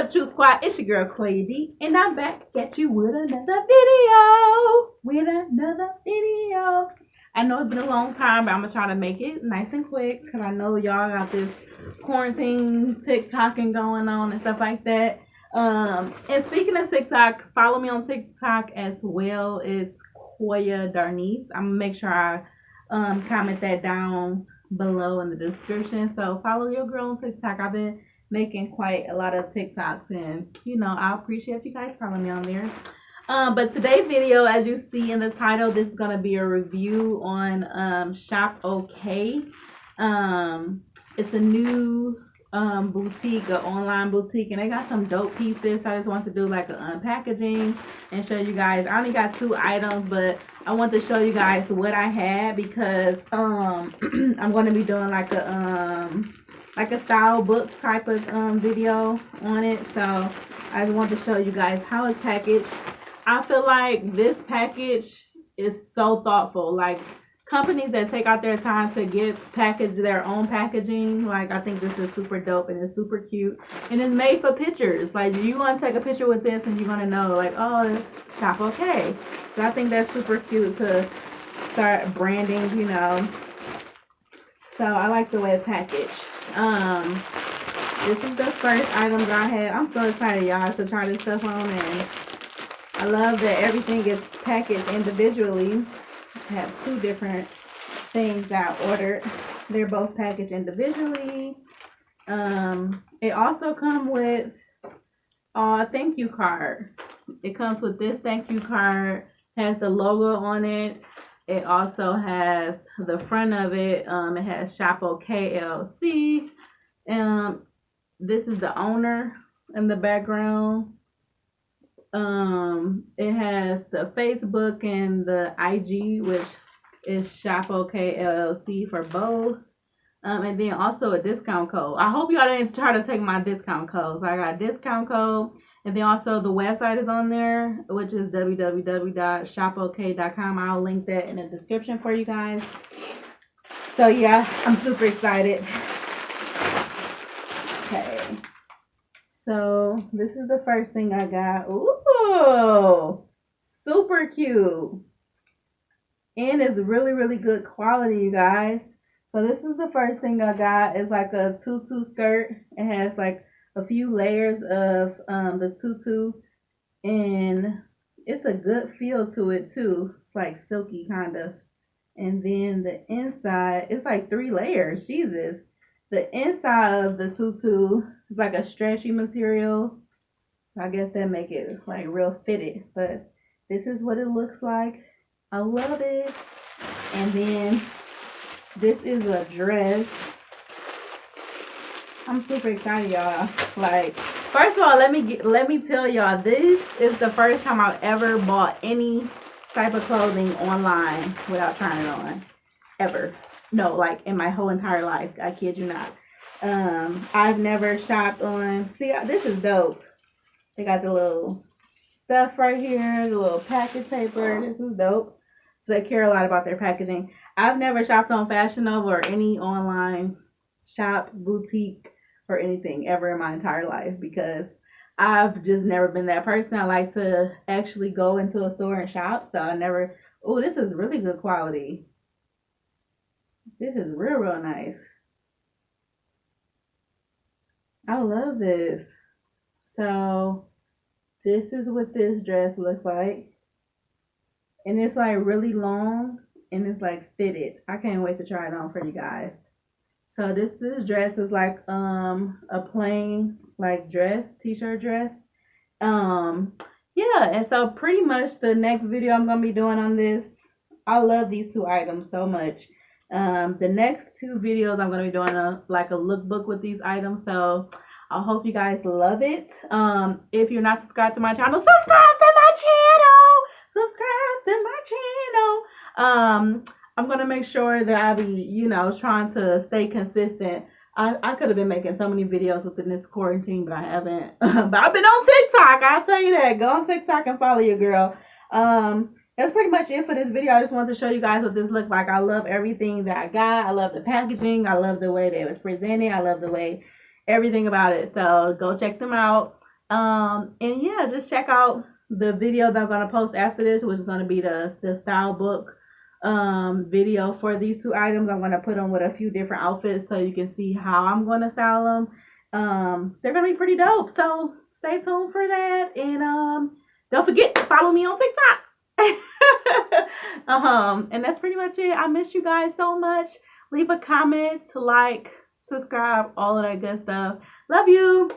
up, True Squad? It's your girl COYA.D, and I'm back at you with another video. I know it's been a long time, but I'm gonna try to make it nice and quick because I know y'all got this quarantine TikToking going on and stuff like that. And speaking of TikTok, follow me on TikTok as well. It's COYA.D. I'm gonna make sure I comment that down below in the description. So follow your girl on TikTok. I've been making quite a lot of TikToks, and I appreciate if you guys follow me on there. But today's video, as you see in the title, this is gonna be a review on ShopohkayLLC. It's a new boutique, an online boutique, and they got some dope pieces. So I just want to do like an unpackaging and show you guys. I only got 2 items, but I want to show you guys what I had because I'm going to be doing like a style book type of video on it. So I just want to show you guys how it's packaged. I feel like this package is so thoughtful. Like, companies that take out their time to package their own packaging, like, I think this is super dope and it's super cute, and it's made for pictures. Like, you want to take a picture with this and you're going to know, like, oh, it's ShopohkayLLC. So I think that's super cute to start branding, So I like the way it's packaged. This is the first item that I had. I'm so excited, y'all, to try this stuff on, and I love that everything is packaged individually. I have 2 different things that I ordered. They're both packaged individually. It also comes with a thank you card. It comes with this thank you card. Has the logo on it. It also has the front of it. It has ShopohkayLLC. This is the owner in the background. It has the Facebook and the IG, which is ShopohkayLLC for both. And then also a discount code. I hope y'all didn't try to take my discount code. So I got a discount code. And then also the website is on there, which is www.shopohkay.com. I'll link that in the description for you guys. So yeah, I'm super excited. Okay. So this is the first thing I got. Ooh, super cute. And it's really, really good quality, you guys. So this is the first thing I got. It's like a tutu skirt. It has like a few layers of the tutu, and it's a good feel to it too. It's like silky kind of. And then the inside, it's like 3 layers. Jesus. The inside of the tutu is like a stretchy material. So I guess that make it like real fitted. But this is what it looks like. I love it. And then this is a dress. I'm super excited, y'all. Like, first of all, let me tell y'all, this is the first time I've ever bought any type of clothing online without trying it on. Ever. No, like in my whole entire life. I kid you not. I've never shopped on. See, this is dope. They got the little stuff right here, the little package paper. This is dope. So they care a lot about their packaging. I've never shopped on Fashion Nova or any online shop, boutique, or anything ever in my entire life because I've just never been that person. I like to actually go into a store and shop. So I never. Oh, this is really good quality. This is real, real nice. I love this. So this is what this dress looks like. And it's like really long and it's like fitted. I can't wait to try it on for you guys. So this dress is like a plain like dress, t-shirt dress. Yeah, and so pretty much the next video I'm gonna be doing on this. I love these 2 items so much. The next 2 videos I'm going to be doing a lookbook with these items, so I hope you guys love it. If you're not subscribed to my channel, subscribe to my channel. I'm going to make sure that I be trying to stay consistent. I could have been making so many videos within this quarantine, but I haven't. But I've been on TikTok, I'll tell you that. Go on TikTok and follow your girl. That's pretty much it for this video. I just wanted to show you guys what this looked like. I love everything that I got. I love the packaging. I love the way that it was presented. I love the way everything about it. So go check them out. And yeah, just check out the video that I'm gonna post after this, which is gonna be the style book video for these two items. I'm gonna put them with a few different outfits so you can see how I'm gonna style them. They're gonna be pretty dope, so stay tuned for that. And don't forget to follow me on TikTok. And that's pretty much it. I miss you guys so much. Leave a comment, like, subscribe, all of that good stuff. Love you.